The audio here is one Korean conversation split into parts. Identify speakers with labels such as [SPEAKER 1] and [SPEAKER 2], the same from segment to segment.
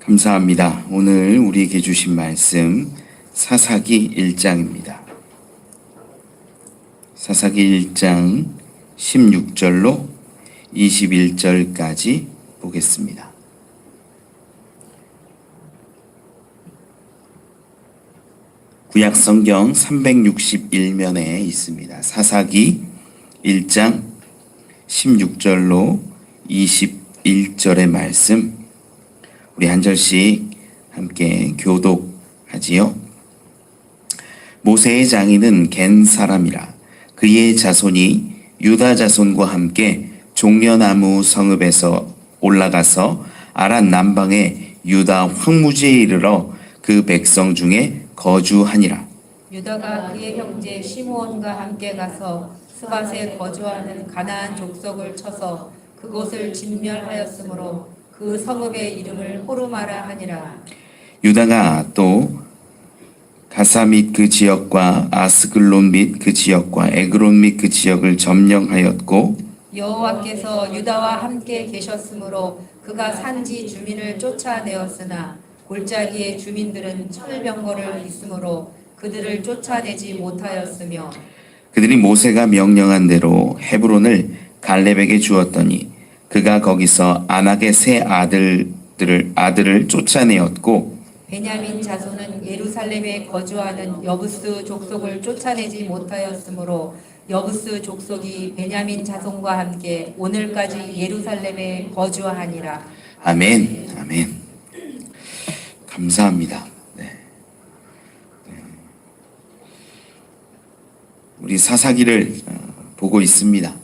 [SPEAKER 1] 감사합니다. 오늘 우리에게 주신 말씀 사사기 1장입니다. 사사기 1장 16절로 21절까지 보겠습니다. 구약 성경 361면에 있습니다. 사사기 1장 16절로 21절의 말씀, 우리 한 절씩 함께 교독하지요. 모세의 장인은 겐 사람이라. 그의 자손이 유다 자손과 함께 종려나무 성읍에서 올라가서 아란 남방의 유다 황무지에 이르러 그 백성 중에 거주하니라.
[SPEAKER 2] 유다가 그의 형제 시므온과 함께 가서 스밧에 거주하는 가나안 족속을 쳐서 그곳을 진멸하였으므로 그 성읍의 이름을 호르마라 하니라.
[SPEAKER 1] 유다가 또 가사 및 그 지역과 아스글론 및 그 지역과 에그론 및 그 지역을 점령하였고,
[SPEAKER 2] 여호와께서 유다와 함께 계셨으므로 그가 산지 주민을 쫓아내었으나 골짜기의 주민들은 철병거를 있으므로 그들을 쫓아내지 못하였으며,
[SPEAKER 1] 그들이 모세가 명령한 대로 헤브론을 갈렙에게 주었더니 그가 거기서 아낙의 세 아들을 쫓아내었고,
[SPEAKER 2] 베냐민 자손은 예루살렘에 거주하는 여부스 족속을 쫓아내지 못하였으므로 여부스 족속이 베냐민 자손과 함께 오늘까지 예루살렘에 거주하니라.
[SPEAKER 1] 아멘, 아멘. 감사합니다. 네. 우리 사사기를 보고 있습니다.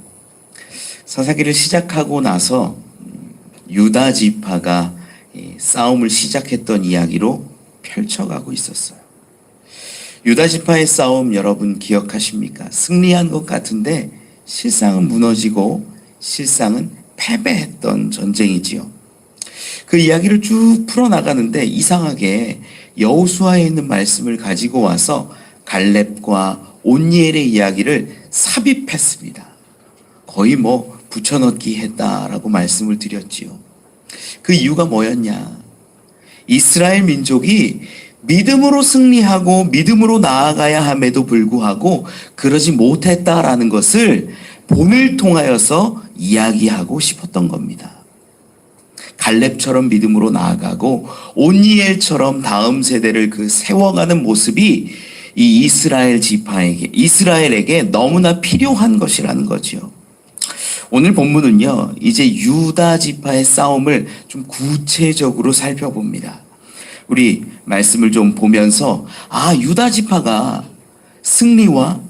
[SPEAKER 1] 사사기를 시작하고 나서 유다 지파가 싸움을 시작했던 이야기로 펼쳐가고 있었어요. 유다 지파의 싸움 여러분 기억하십니까? 승리한 것 같은데 실상은 무너지고 실상은 패배했던 전쟁이지요. 그 이야기를 쭉 풀어나가는데 이상하게 여호수아에 있는 말씀을 가지고 와서 갈렙과 온니엘의 이야기를 삽입했습니다. 거의 붙여넣기 했다라고 말씀을 드렸지요. 그 이유가 뭐였냐? 이스라엘 민족이 믿음으로 승리하고 믿음으로 나아가야 함에도 불구하고 그러지 못했다라는 것을 본을 통하여서 이야기하고 싶었던 겁니다. 갈렙처럼 믿음으로 나아가고 온니엘처럼 다음 세대를 세워가는 모습이 이 이스라엘에게 너무나 필요한 것이라는 거지요. 오늘 본문은요, 이제 유다 지파의 싸움을 좀 구체적으로 살펴봅니다. 우리 말씀을 좀 보면서, 유다 지파가 승리와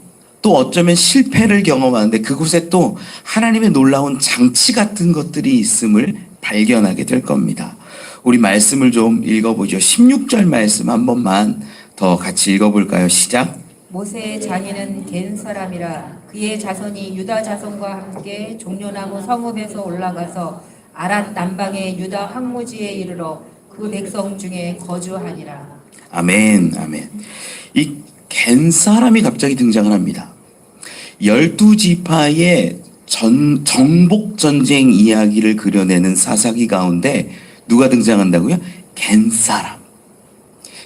[SPEAKER 1] 또 어쩌면 실패를 경험하는데 그곳에 또 하나님의 놀라운 장치 같은 것들이 있음을 발견하게 될 겁니다. 우리 말씀을 좀 읽어보죠. 16절 말씀 한 번만 더 같이 읽어볼까요? 시작.
[SPEAKER 2] 모세의 장인은 겐 사람이라. 그의 자손이 유다 자손과 함께 종려나무 성읍에서 올라가서 아랏 남방의 유다 황무지에 이르러 그 백성 중에 거주하니라.
[SPEAKER 1] 아멘, 아멘. 이 겐 사람이 갑자기 등장을 합니다. 12지파의 정복 전쟁 이야기를 그려내는 사사기 가운데 누가 등장한다고요? 겐 사람.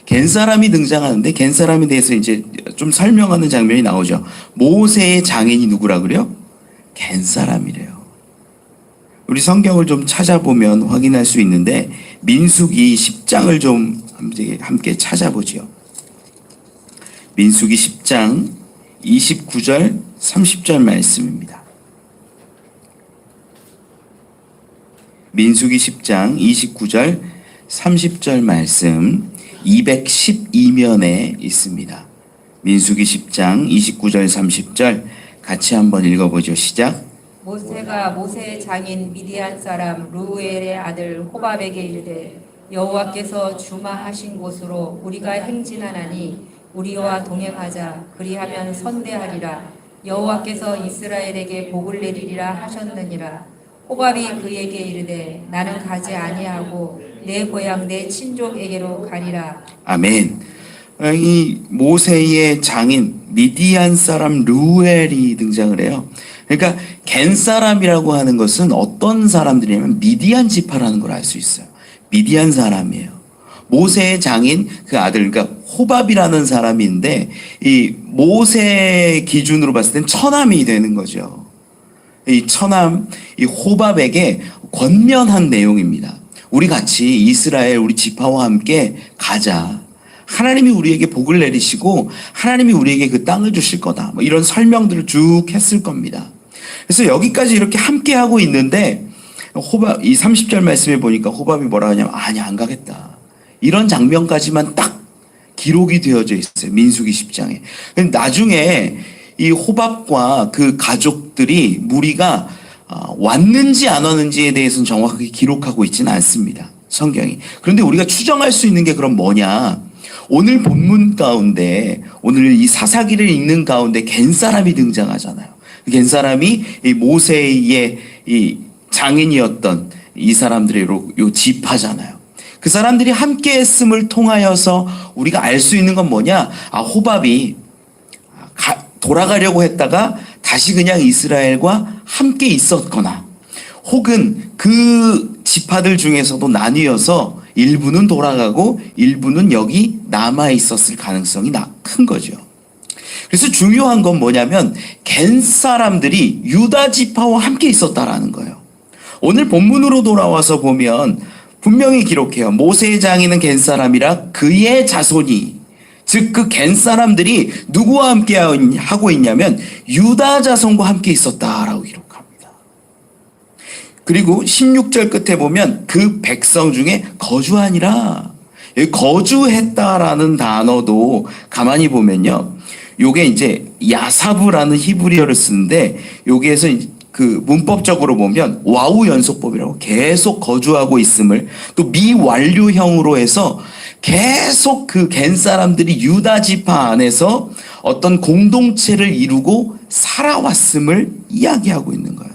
[SPEAKER 1] 겐 사람이 등장하는데 겐 사람에 대해서 이제 좀 설명하는 장면이 나오죠. 모세의 장인이 누구라 그래요? 겐 사람이래요. 우리 성경을 좀 찾아보면 확인할 수 있는데 민수기 10장을 좀 함께 찾아보죠. 민수기 10장 29절 30절 말씀입니다. 민수기 10장 29절 30절 말씀 212면에 있습니다. 민수기 10장 29절 30절 같이 한번 읽어보죠. 시작.
[SPEAKER 2] 모세가 모세의 장인 미디안 사람 루엘의 아들 호밥에게 이르되 여호와께서 주마하신 곳으로 우리가 행진하나니 우리와 동행하자. 그리하면 선대하리라. 여호와께서 이스라엘에게 복을 내리리라 하셨느니라. 호밥이 그에게 이르되 나는 가지 아니하고 내 고향 내 친족에게로 가리라.
[SPEAKER 1] 아멘. 이 모세의 장인 미디안 사람 루엘이 등장을 해요. 그러니까 겐 사람이라고 하는 것은 어떤 사람들이냐면 미디안 지파라는 걸 알 수 있어요. 미디안 사람이에요. 모세의 장인 그 아들, 그러니까 호밥이라는 사람인데 이 모세 기준으로 봤을 땐 처남이 되는 거죠. 이 처남, 이 호밥에게 권면한 내용입니다. 우리 같이 이스라엘 우리 지파와 함께 가자. 하나님이 우리에게 복을 내리시고 하나님이 우리에게 그 땅을 주실 거다. 뭐 이런 설명들을 쭉 했을 겁니다. 그래서 여기까지 이렇게 함께 하고 있는데 호밥, 이 30절 말씀에 보니까 호밥이 뭐라 하냐면 아니 안 가겠다. 이런 장면까지만 딱 기록이 되어져 있어요. 민수기 10장에. 나중에 이 호밥과 그 가족들이 무리가 왔는지 안 왔는지에 대해서는 정확하게 기록하고 있지는 않습니다. 성경이. 그런데 우리가 추정할 수 있는 게 그럼 뭐냐? 오늘 본문 가운데 오늘 이 사사기를 읽는 가운데 갠 사람이 등장하잖아요. 갠 사람이 이 모세의 이 장인이었던 이 사람들의 요 지파잖아요. 그 사람들이 함께 했음을 통하여서 우리가 알 수 있는 건 뭐냐? 호밥이 돌아가려고 했다가 다시 그냥 이스라엘과 함께 있었거나 혹은 그 지파들 중에서도 나뉘어서 일부는 돌아가고 일부는 여기 남아 있었을 가능성이 큰 거죠. 그래서 중요한 건 뭐냐면 갠 사람들이 유다 지파와 함께 있었다라는 거예요. 오늘 본문으로 돌아와서 보면 분명히 기록해요. 모세의 장인은 갠 사람이라 그의 자손이, 즉 그 갠 사람들이 누구와 함께 하고 있냐면 유다 자손과 함께 있었다라고 기록합니다. 그리고 16절 끝에 보면 그 백성 중에 거주하니라. 여기 거주했다라는 단어도 가만히 보면요. 요게 이제 야사부라는 히브리어를 쓰는데 여기에서 그 문법적으로 보면 와우 연속법이라고 계속 거주하고 있음을, 또 미완료형으로 해서 계속 그 갠 사람들이 유다 지파 안에서 어떤 공동체를 이루고 살아왔음을 이야기하고 있는 거예요.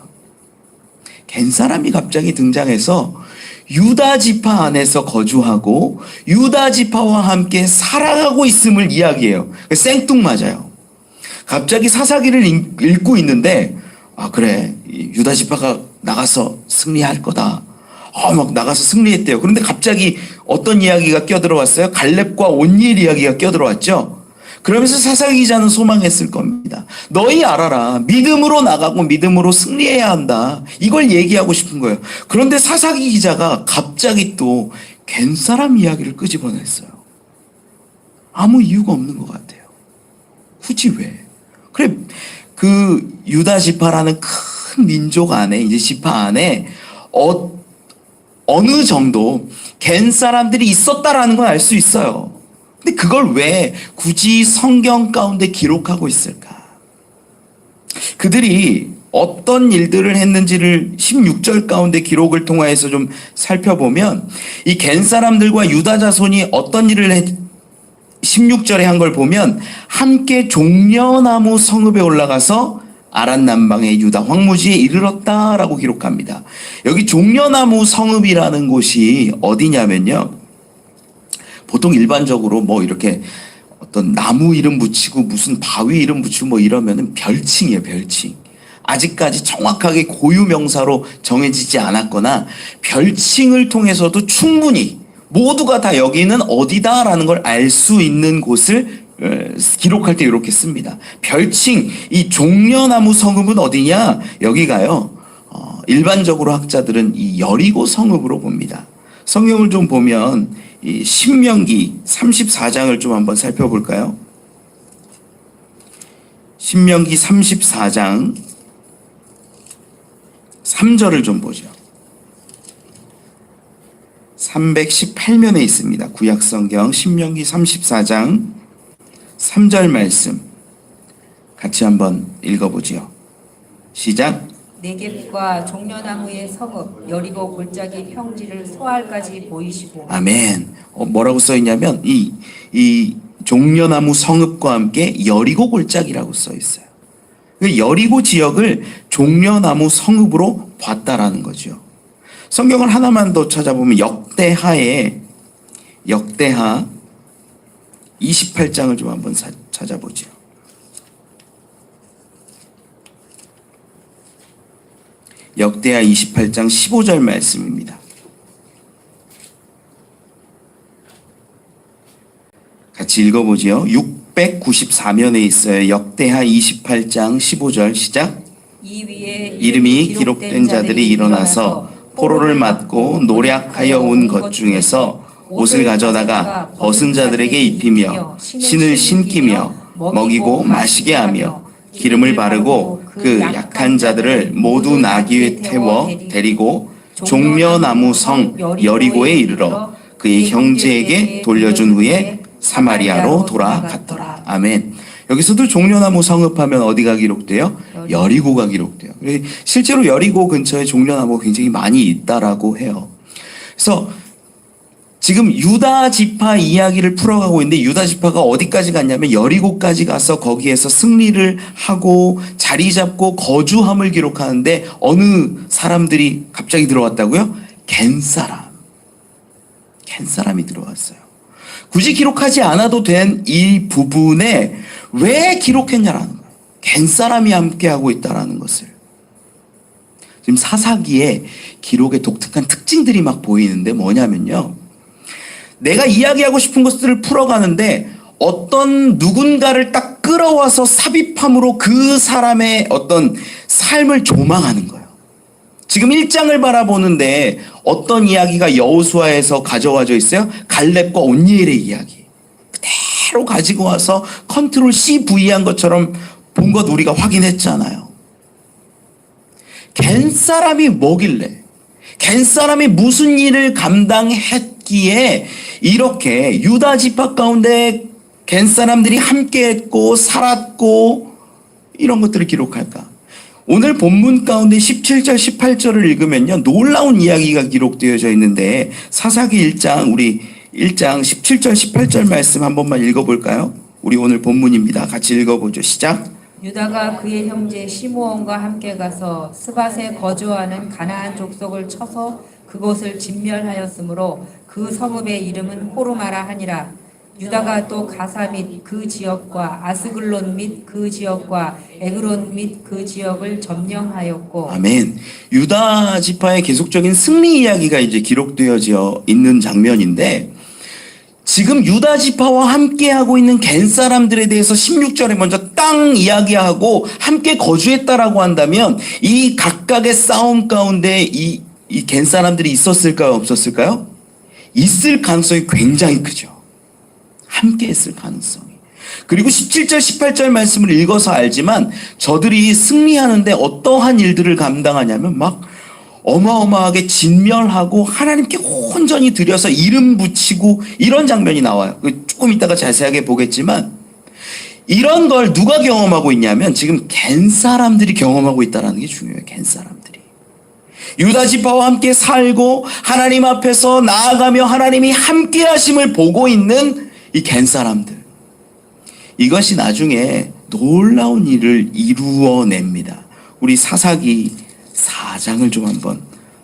[SPEAKER 1] 갠 사람이 갑자기 등장해서 유다 지파 안에서 거주하고 유다 지파와 함께 살아가고 있음을 이야기해요. 생뚱맞아요. 갑자기 사사기를 읽고 있는데 그래, 유다 지파가 나가서 승리할 거다. 막 나가서 승리했대요. 그런데 갑자기 어떤 이야기가 껴들어왔어요? 갈렙과 온니엘 이야기가 껴들어왔죠. 그러면서 사사기 기자는 소망했을 겁니다. 너희 알아라. 믿음으로 나가고 믿음으로 승리해야 한다. 이걸 얘기하고 싶은 거예요. 그런데 사사기 기자가 갑자기 또 갠 사람 이야기를 끄집어냈어요. 아무 이유가 없는 것 같아요. 굳이 왜? 그래, 그 유다 지파라는 큰 민족 안에, 이제 지파 안에 어느 정도 갠 사람들이 있었다라는 걸 알 수 있어요. 근데 그걸 왜 굳이 성경 가운데 기록하고 있을까? 그들이 어떤 일들을 했는지를 16절 가운데 기록을 통해서 좀 살펴보면 이 갠 사람들과 유다 자손이 어떤 일을 16절에 한 걸 보면 함께 종려나무 성읍에 올라가서 아란 남방의 유다 황무지에 이르렀다라고 기록합니다. 여기 종려나무 성읍이라는 곳이 어디냐면요. 보통 일반적으로 뭐 이렇게 어떤 나무 이름 붙이고 무슨 바위 이름 붙이고 뭐 이러면은 별칭이에요, 별칭. 아직까지 정확하게 고유 명사로 정해지지 않았거나 별칭을 통해서도 충분히 모두가 다 여기는 어디다라는 걸 알 수 있는 곳을 기록할 때 이렇게 씁니다. 별칭, 이 종려나무 성읍은 어디냐? 여기가요. 일반적으로 학자들은 이 여리고 성읍으로 봅니다. 성경을 좀 보면 이 신명기 34장을 좀 한번 살펴볼까요? 신명기 34장 3절을 좀 보죠. 318면에 있습니다. 구약성경 신명기 34장 3절 말씀 같이 한번 읽어보지요. 시작.
[SPEAKER 2] 네겝과 종려나무의 성읍 여리고 골짜기 평지를 소알까지 보이시고.
[SPEAKER 1] 아멘. 뭐라고 써있냐면 이 종려나무 성읍과 함께 여리고 골짜기라고 써있어요. 여리고 지역을 종려나무 성읍으로 봤다라는 거죠. 성경을 하나만 더 찾아보면 역대하 28장을 좀 한번 찾아보죠. 역대하 28장 15절 말씀입니다. 같이 읽어보지요. 694면에 있어요. 역대하 28장 15절 시작.
[SPEAKER 2] 이 위에
[SPEAKER 1] 이름이 기록된 자들이 일어나서 포로를 맞고 노략하여 온 것 중에서 옷을 가져다가 벗은 자들에게 입히며 신을 신기며 먹이고 마시게 하며 기름을 바르고 그 약한 자들을 모두 나귀에 태워 데리고 종려나무 성 여리고에 이르러 그의 형제에게 돌려준 후에 사마리아로 돌아갔더라. 아멘. 여기서도 종려나무 성읍하면 어디가 기록돼요? 여리고가 기록돼요. 실제로 여리고 근처에 종려나무가 굉장히 많이 있다라고 해요. 그래서 지금 유다 지파 이야기를 풀어가고 있는데 유다 지파가 어디까지 갔냐면 여리고까지 가서 거기에서 승리를 하고 자리 잡고 거주함을 기록하는데 어느 사람들이 갑자기 들어왔다고요? 겐사람이 들어왔어요. 굳이 기록하지 않아도 된 이 부분에 왜 기록했냐라는 거예요. 겐사람이 함께하고 있다라는 것을. 지금 사사기에 기록의 독특한 특징들이 막 보이는데 뭐냐면요. 내가 이야기하고 싶은 것들을 풀어가는데 어떤 누군가를 딱 끌어와서 삽입함으로 그 사람의 어떤 삶을 조망하는 거예요. 지금 1장을 바라보는데 어떤 이야기가 여호수아에서 가져와져 있어요? 갈렙과 온니엘의 이야기. 그대로 가지고 와서 컨트롤 CV한 것처럼 본 것 우리가 확인했잖아요. 겐사람이 뭐길래? 겐사람이 무슨 일을 감당했기에 이렇게 유다 지파 가운데 겐사람들이 함께했고 살았고 이런 것들을 기록할까? 오늘 본문 가운데 17절 18절을 읽으면요 놀라운 이야기가 기록되어져 있는데 사사기 1장 우리 1장 17절 18절 말씀 한 번만 읽어볼까요? 우리 오늘 본문입니다. 같이 읽어보죠. 시작.
[SPEAKER 2] 유다가 그의 형제 시므온과 함께 가서 스밧에 거주하는 가나안 족속을 쳐서 그곳을 진멸하였으므로 그 성읍의 이름은 호르마라 하니라. 유다가 또 가사 및 그 지역과 아스글론 및 그 지역과 에그론 및 그 지역을 점령하였고. 아멘.
[SPEAKER 1] 유다 지파의 계속적인 승리 이야기가 이제 기록되어져 있는 장면인데 지금 유다 지파와 함께하고 있는 겐 사람들에 대해서 16절에 먼저 땅 이야기하고 함께 거주했다라고 한다면 이 각각의 싸움 가운데 이 겐 사람들이 있었을까요? 없었을까요? 있을 가능성이 굉장히 크죠. 함께 했을 가능성이. 그리고 17절 18절 말씀을 읽어서 알지만 저들이 승리하는데 어떠한 일들을 감당하냐면 막 어마어마하게 진멸하고 하나님께 온전히 드려서 이름 붙이고 이런 장면이 나와요. 조금 이따가 자세하게 보겠지만 이런 걸 누가 경험하고 있냐면 지금 겐 사람들이 경험하고 있다는 게 중요해요. 겐 사람들이. 유다 지파와 함께 살고 하나님 앞에서 나아가며 하나님이 함께 하심을 보고 있는 이 겐 사람들. 이것이 나중에 놀라운 일을 이루어냅니다. 우리 사사기 4장을 좀 한번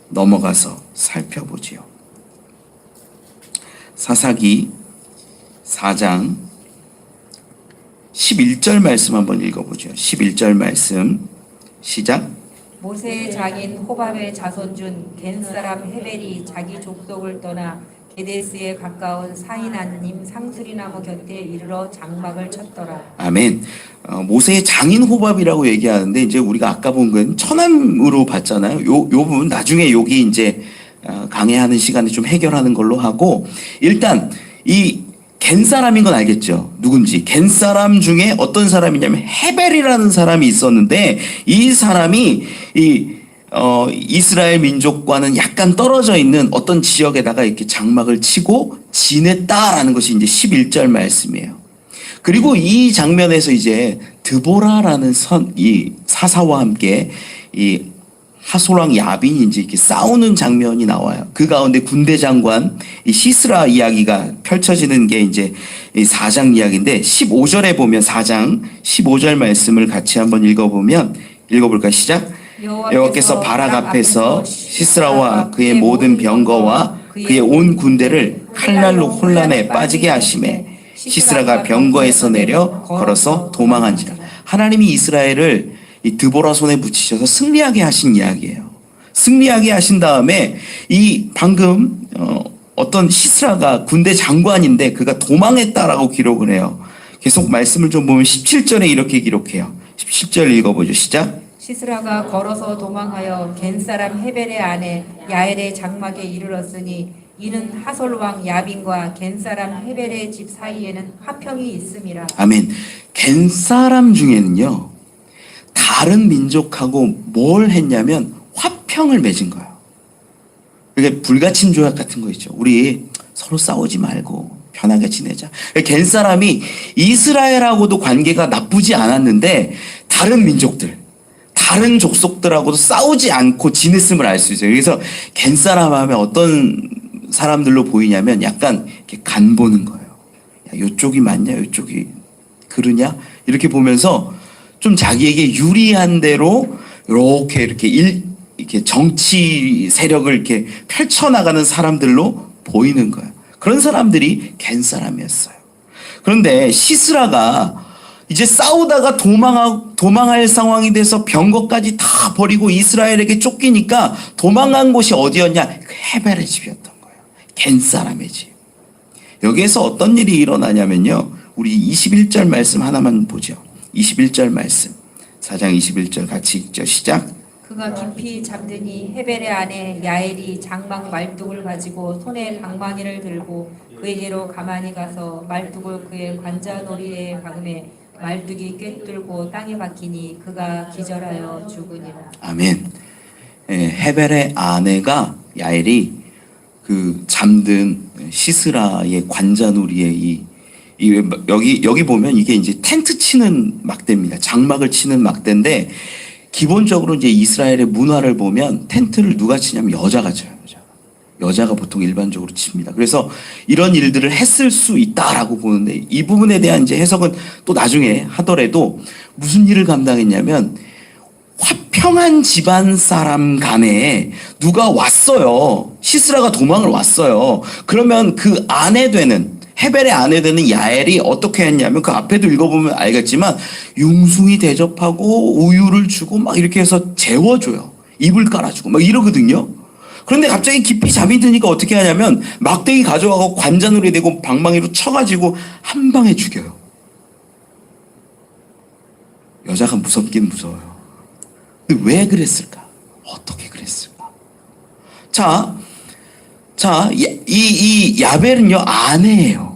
[SPEAKER 1] 넘어가서 살펴보지요. 사사기 4장 11절 말씀 한번 읽어보죠. 11절 말씀 시작.
[SPEAKER 2] 모세의 장인 호밥의 자손 중 겐 사람 헤벨이 자기 족속을 떠나 게데스에 가까운 사이나님 상수리나무 곁에 이르러 장막을 쳤더라.
[SPEAKER 1] 아멘. 모세의 장인 호밥이라고 얘기하는데 이제 우리가 아까 본 건 처남으로 봤잖아요. 요 부분 나중에 여기 이제 강해하는 시간에 좀 해결하는 걸로 하고 일단 이 겐 사람인 건 알겠죠. 누군지. 겐 사람 중에 어떤 사람이냐면 헤벨이라는 사람이 있었는데 이 사람이 이스라엘 민족과는 약간 떨어져 있는 어떤 지역에다가 이렇게 장막을 치고 지냈다라는 것이 이제 11절 말씀이에요. 그리고 이 장면에서 이제 드보라라는 이 사사와 함께 이 하솔왕 야빈이 이제 이렇게 싸우는 장면이 나와요. 그 가운데 군대 장관 이 시스라 이야기가 펼쳐지는 게 이제 이 4장 이야기인데 15절에 보면 4장 15절 말씀을 같이 한번 읽어볼까요? 시작. 여호와께서 바락 앞에서 시스라와 그의 모든 병거와 그의 온 군대를 칼날로 혼란에 빠지게 하심에 시스라가 병거에서 내려 걸어서 도망한지라. 하나님이 이스라엘을 이 드보라 손에 붙이셔서 승리하게 하신 이야기예요. 승리하게 하신 다음에 이 방금 어떤 시스라가 군대 장관인데 그가 도망했다라고 기록을 해요. 계속 말씀을 좀 보면 17절에 이렇게 기록해요. 17절 읽어보죠. 시작.
[SPEAKER 2] 시스라가 걸어서 도망하여 겐사람 헤벨의 아내 야엘의 장막에 이르렀으니 이는 하솔 왕 야빈과 겐사람 헤벨의 집 사이에는 화평이 있음이라.
[SPEAKER 1] 아멘. 겐사람 중에는요, 다른 민족하고 뭘 했냐면 화평을 맺은 거예요. 그게 불가침 조약 같은 거 있죠. 우리 서로 싸우지 말고 편하게 지내자. 겐사람이 이스라엘하고도 관계가 나쁘지 않았는데 다른 민족들, 다른 족속들하고도 싸우지 않고 지냈음을 알 수 있어요. 그래서 겐사람 하면 어떤 사람들로 보이냐면 약간 이렇게 간 보는 거예요. 야, 이쪽이 맞냐, 이쪽이 그러냐 이렇게 보면서 좀 자기에게 유리한 대로 이렇게 정치 세력을 이렇게 펼쳐나가는 사람들로 보이는 거예요. 그런 사람들이 겐사람이었어요. 그런데 시스라가 이제 싸우다가 도망할 상황이 돼서 병거까지 다 버리고 이스라엘에게 쫓기니까 도망간 곳이 어디였냐? 그 헤벨의 집이었던 거예요. 겐사람의 집. 여기에서 어떤 일이 일어나냐면요. 우리 21절 말씀 하나만 보죠. 21절 말씀. 4장 21절 같이 읽죠. 시작.
[SPEAKER 2] 그가 깊이 잠드니 헤벨의 아내 야엘이 장막 말뚝을 가지고 손에 방망이를 들고 그에게로 가만히 가서 말뚝을 그의 관자놀이에 박음에 말뚝이 꿰뚫고 땅에 박히니 그가 기절하여 죽으니라.
[SPEAKER 1] 아멘. 헤벨의 아내가 야엘이 그 잠든 시스라의 관자놀이에 여기 보면 이게 이제 텐트 치는 막대입니다. 장막을 치는 막대인데 기본적으로 이제 이스라엘의 문화를 보면 텐트를 누가 치냐면 여자가 쳐요. 여자가 보통 일반적으로 칩니다. 그래서 이런 일들을 했을 수 있다라고 보는데 이 부분에 대한 이제 해석은 또 나중에 하더라도 무슨 일을 감당했냐면 화평한 집안 사람 간에 누가 왔어요. 시스라가 도망을 왔어요. 그러면 그 아내 되는 헤벨의 아내 되는 야엘이 어떻게 했냐면 그 앞에도 읽어보면 알겠지만 융숭이 대접하고 우유를 주고 막 이렇게 해서 재워줘요. 이불 깔아주고 막 이러거든요. 그런데 갑자기 깊이 잠이 드니까 어떻게 하냐면 막대기 가져가고 관자놀이 대고 방망이로 쳐가지고 한 방에 죽여요. 여자가 무섭긴 무서워요. 근데 왜 그랬을까? 어떻게 그랬을까? 이 야벨은요, 아내예요.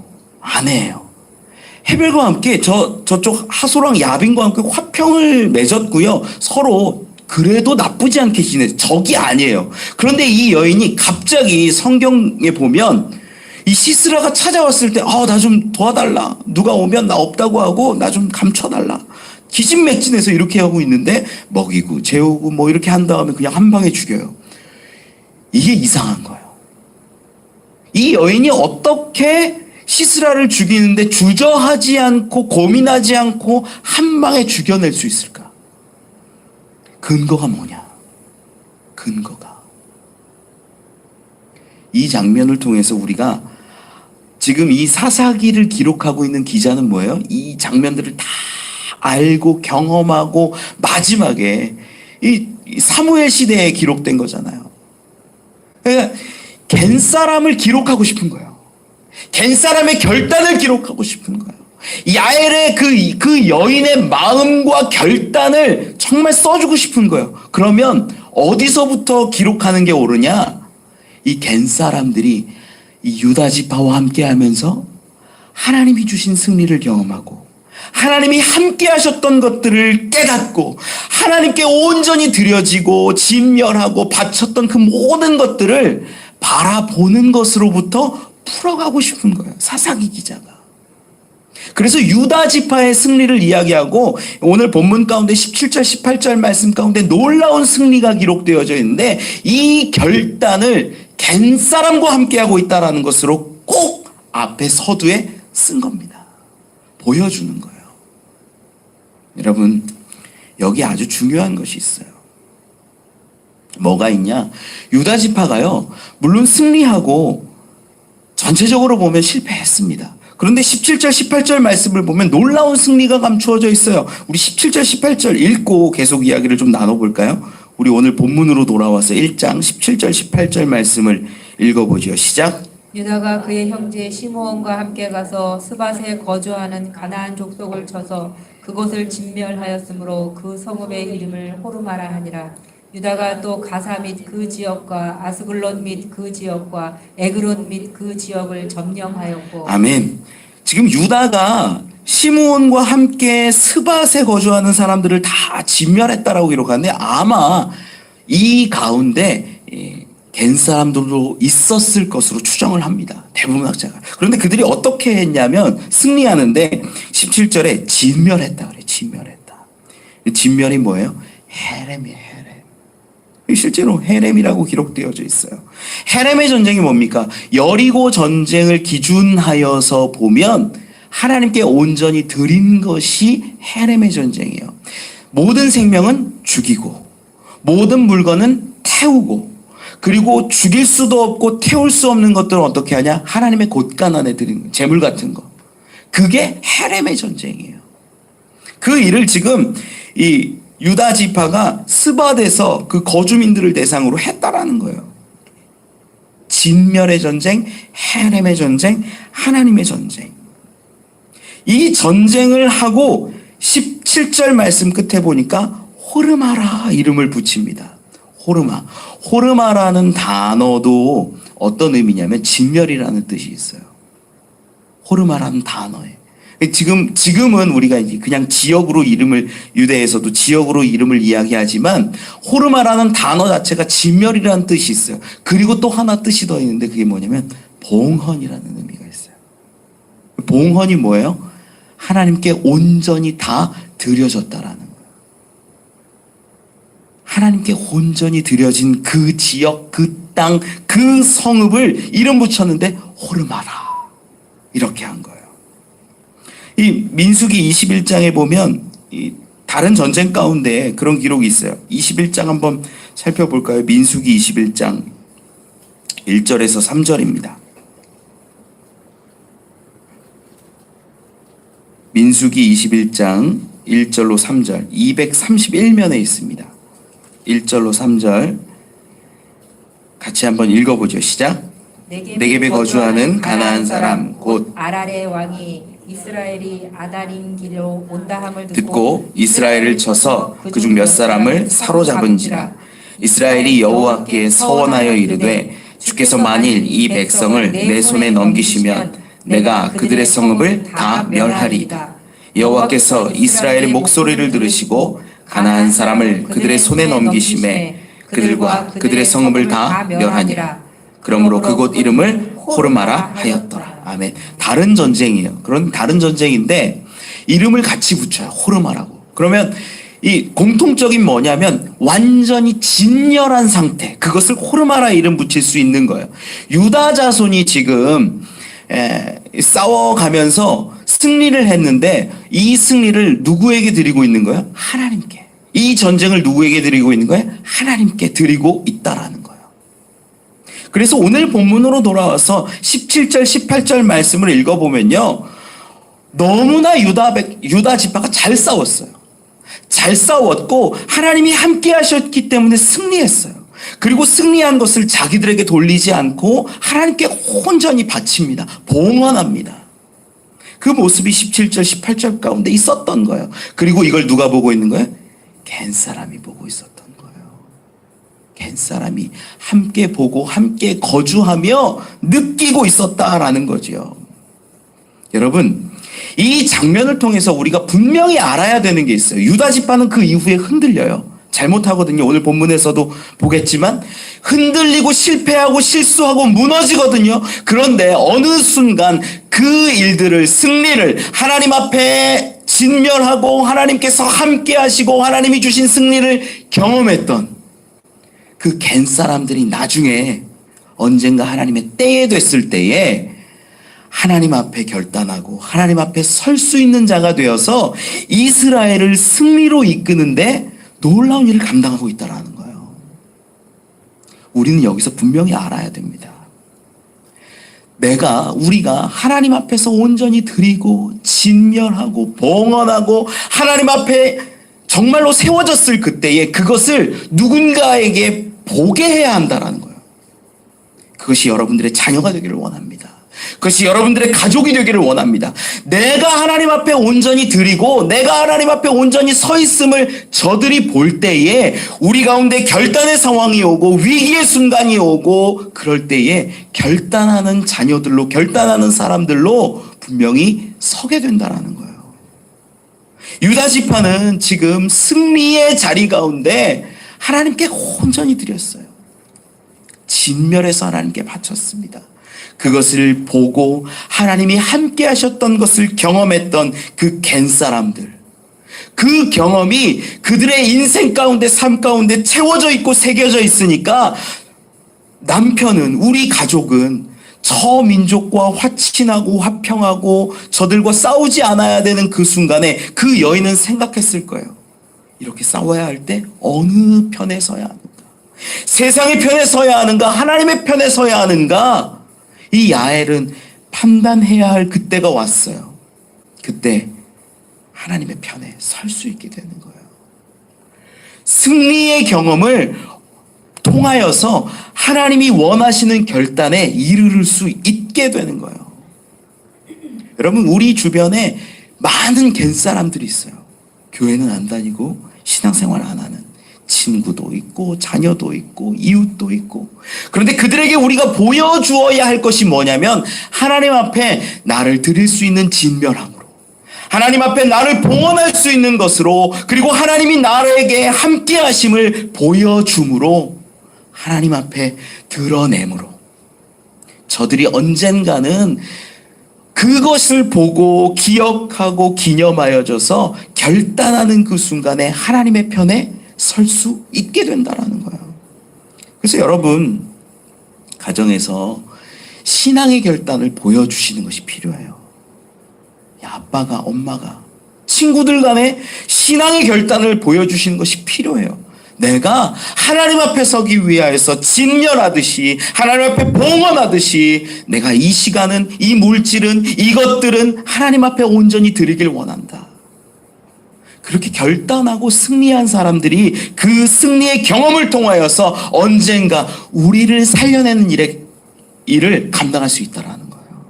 [SPEAKER 1] 헤벨과 함께 저쪽 하솔왕 야빈과 함께 화평을 맺었고요. 서로 그래도 나쁘지 않게 지내. 적이 아니에요. 그런데 이 여인이 갑자기 성경에 보면 이 시스라가 찾아왔을 때, 나 좀 도와달라. 누가 오면 나 없다고 하고 나 좀 감춰달라. 기진맥진해서 이렇게 하고 있는데 먹이고 재우고 뭐 이렇게 한 다음에 그냥 한 방에 죽여요. 이게 이상한 거예요. 이 여인이 어떻게 시스라를 죽이는데 주저하지 않고 고민하지 않고 한 방에 죽여낼 수 있을까? 근거가 뭐냐? 근거가. 이 장면을 통해서 우리가 지금 이 사사기를 기록하고 있는 기자는 뭐예요? 이 장면들을 다 알고 경험하고 마지막에 이 사무엘 시대에 기록된 거잖아요. 그러니까 겐사람을 기록하고 싶은 거예요. 겐사람의 결단을 기록하고 싶은 거예요. 야엘의 그 여인의 마음과 결단을 정말 써주고 싶은 거예요. 그러면 어디서부터 기록하는 게 옳으냐? 이 겐사람들이 이 유다 지파와 함께 하면서 하나님이 주신 승리를 경험하고 하나님이 함께 하셨던 것들을 깨닫고 하나님께 온전히 드려지고 진멸하고 바쳤던 그 모든 것들을 바라보는 것으로부터 풀어가고 싶은 거예요. 사사기 기자가. 그래서 유다 지파의 승리를 이야기하고 오늘 본문 가운데 17절 18절 말씀 가운데 놀라운 승리가 기록되어져 있는데 이 결단을 겐사람과 함께하고 있다는 것으로 꼭 앞에 서두에 쓴 겁니다. 보여주는 거예요. 여러분, 여기 아주 중요한 것이 있어요. 뭐가 있냐? 유다 지파가요, 물론 승리하고 전체적으로 보면 실패했습니다. 그런데 17절, 18절 말씀을 보면 놀라운 승리가 감추어져 있어요. 우리 17절, 18절 읽고 계속 이야기를 좀 나눠볼까요? 우리 오늘 본문으로 돌아와서 1장 17절, 18절 말씀을 읽어보죠. 시작.
[SPEAKER 2] 유다가 그의 형제 시므온과 함께 가서 스밧에 거주하는 가나안 족속을 쳐서 그곳을 진멸하였으므로 그 성읍의 이름을 호르마라 하니라. 유다가 또 가사 및 그 지역과 아스글론 및 그 지역과 에그론 및 그 지역을 점령하였고.
[SPEAKER 1] 아멘. 지금 유다가 시므온과 함께 스밧에 거주하는 사람들을 다 진멸했다라고 기록하는데 아마 이 가운데 겐 사람들도 있었을 것으로 추정을 합니다. 대부분 학자가. 그런데 그들이 어떻게 했냐면 승리하는데 17절에 진멸했다 그래. 진멸했다. 진멸이 뭐예요? 헤렘이에요. 헤렘. 실제로 헤렘이라고 기록되어져 있어요. 헤렘의 전쟁이 뭡니까? 여리고 전쟁을 기준하여서 보면 하나님께 온전히 드린 것이 헤렘의 전쟁이에요. 모든 생명은 죽이고 모든 물건은 태우고 그리고 죽일 수도 없고 태울 수 없는 것들은 어떻게 하냐? 하나님의 곳간안에 드리는 재물 같은 거. 그게 헤렘의 전쟁이에요. 그 일을 지금 이 유다 지파가 스밧에서 그 거주민들을 대상으로 했다라는 거예요. 진멸의 전쟁, 헤렘의 전쟁, 하나님의 전쟁. 이 전쟁을 하고 17절 말씀 끝에 보니까 호르마라 이름을 붙입니다. 호르마. 호르마라는 단어도 어떤 의미냐면 진멸이라는 뜻이 있어요. 호르마라는 단어에. 지금은 우리가 이제 그냥 지역으로 이름을, 유대에서도 지역으로 이름을 이야기하지만 호르마라는 단어 자체가 진멸이라는 뜻이 있어요. 그리고 또 하나 뜻이 더 있는데 그게 뭐냐면 봉헌이라는 의미가 있어요. 봉헌이 뭐예요? 하나님께 온전히 다 드려졌다라는 거예요. 하나님께 온전히 드려진 그 지역, 그 땅, 그 성읍을 이름 붙였는데 호르마라 이렇게 한 거예요. 이 민수기 21장에 보면 이 다른 전쟁 가운데 그런 기록이 있어요. 21장 한번 살펴볼까요? 민수기 21장 1절에서 3절입니다. 민수기 21장 1절로 3절 231면에 있습니다. 1절로 3절 같이 한번 읽어보죠. 시작. 네겝에 거주하는 가나안 사람 곧
[SPEAKER 2] 아랄의 왕이 이스라엘이 아다림 길로 온다함을
[SPEAKER 1] 듣고 이스라엘을 쳐서 그중 몇 사람을 사로잡은지라. 이스라엘이 여호와께 서원하여 이르되 주께서 만일 이 백성을 내 손에 넘기시면 내가 그들의 성읍을 다 멸하리이다. 여호와께서 이스라엘의 목소리를 들으시고 가나안 사람을 그들의 손에 넘기심에 그들과 그들의 성읍을 다 멸하니라. 그러므로 그곳 이름을 호르마라 하였더라. 아멘. 다른 전쟁이에요. 그런 다른 전쟁인데 이름을 같이 붙여요. 호르마라고. 그러면 이 공통적인 뭐냐면 완전히 진멸한 상태. 그것을 호르마라 이름 붙일 수 있는 거예요. 유다 자손이 지금 싸워가면서 승리를 했는데 이 승리를 누구에게 드리고 있는 거예요? 하나님께. 이 전쟁을 누구에게 드리고 있는 거예요? 하나님께 드리고 있다라는 거예요. 그래서 오늘 본문으로 돌아와서 17절, 18절 말씀을 읽어보면요. 너무나 유다 지파가 잘 싸웠어요. 잘 싸웠고 하나님이 함께 하셨기 때문에 승리했어요. 그리고 승리한 것을 자기들에게 돌리지 않고 하나님께 온전히 바칩니다. 봉헌합니다. 그 모습이 17절, 18절 가운데 있었던 거예요. 그리고 이걸 누가 보고 있는 거예요? 겐 사람이 보고 있었던 거예요. 겐 사람이 함께 보고 함께 거주하며 느끼고 있었다라는 거죠. 여러분, 이 장면을 통해서 우리가 분명히 알아야 되는 게 있어요. 유다 지파는 그 이후에 흔들려요. 잘못하거든요. 오늘 본문에서도 보겠지만 흔들리고 실패하고 실수하고 무너지거든요. 그런데 어느 순간 그 일들을, 승리를 하나님 앞에 진멸하고 하나님께서 함께 하시고 하나님이 주신 승리를 경험했던 그 겐 사람들이 나중에 언젠가 하나님의 때에 됐을 때에 하나님 앞에 결단하고 하나님 앞에 설 수 있는 자가 되어서 이스라엘을 승리로 이끄는데 놀라운 일을 감당하고 있다는 거예요. 우리는 여기서 분명히 알아야 됩니다. 우리가 하나님 앞에서 온전히 드리고 진멸하고 봉헌하고 하나님 앞에 정말로 세워졌을 그때에 그것을 누군가에게 보게 해야 한다는 거예요. 그것이 여러분들의 자녀가 되기를 원합니다. 그것이 여러분들의 가족이 되기를 원합니다. 내가 하나님 앞에 온전히 드리고 내가 하나님 앞에 온전히 서 있음을 저들이 볼 때에 우리 가운데 결단의 상황이 오고 위기의 순간이 오고 그럴 때에 결단하는 자녀들로 결단하는 사람들로 분명히 서게 된다라는 거예요. 유다 지파는 지금 승리의 자리 가운데 하나님께 온전히 드렸어요. 진멸해서 하나님께 바쳤습니다. 그것을 보고 하나님이 함께 하셨던 것을 경험했던 그 갠 사람들, 그 경험이 그들의 인생 가운데 삶 가운데 채워져 있고 새겨져 있으니까 남편은 우리 가족은 저 민족과 화친하고 화평하고 저들과 싸우지 않아야 되는 그 순간에 그 여인은 생각했을 거예요. 이렇게 싸워야 할 때 어느 편에 서야 하는가? 세상의 편에 서야 하는가? 하나님의 편에 서야 하는가? 이 야엘은 판단해야 할 그때가 왔어요. 그때 하나님의 편에 설 수 있게 되는 거예요. 승리의 경험을 통하여서 하나님이 원하시는 결단에 이르를 수 있게 되는 거예요. 여러분, 우리 주변에 많은 갠 사람들이 있어요. 교회는 안 다니고 신앙생활 안 하는 친구도 있고 자녀도 있고 이웃도 있고. 그런데 그들에게 우리가 보여주어야 할 것이 뭐냐면 하나님 앞에 나를 드릴 수 있는 진멸함으로, 하나님 앞에 나를 봉헌할 수 있는 것으로, 그리고 하나님이 나에게 함께 하심을 보여줌으로, 하나님 앞에 드러내므로, 저들이 언젠가는 그것을 보고 기억하고 기념하여져서 결단하는 그 순간에 하나님의 편에 설 수 있게 된다라는 거예요. 그래서 여러분, 가정에서 신앙의 결단을 보여주시는 것이 필요해요. 아빠가, 엄마가, 친구들 간에 신앙의 결단을 보여주시는 것이 필요해요. 내가 하나님 앞에 서기 위하여서 진멸하듯이, 하나님 앞에 봉헌하듯이, 내가 이 시간은, 이 물질은, 이것들은 하나님 앞에 온전히 드리길 원한다. 그렇게 결단하고 승리한 사람들이 그 승리의 경험을 통하여서 언젠가 우리를 살려내는 일을 감당할 수 있다는 거예요.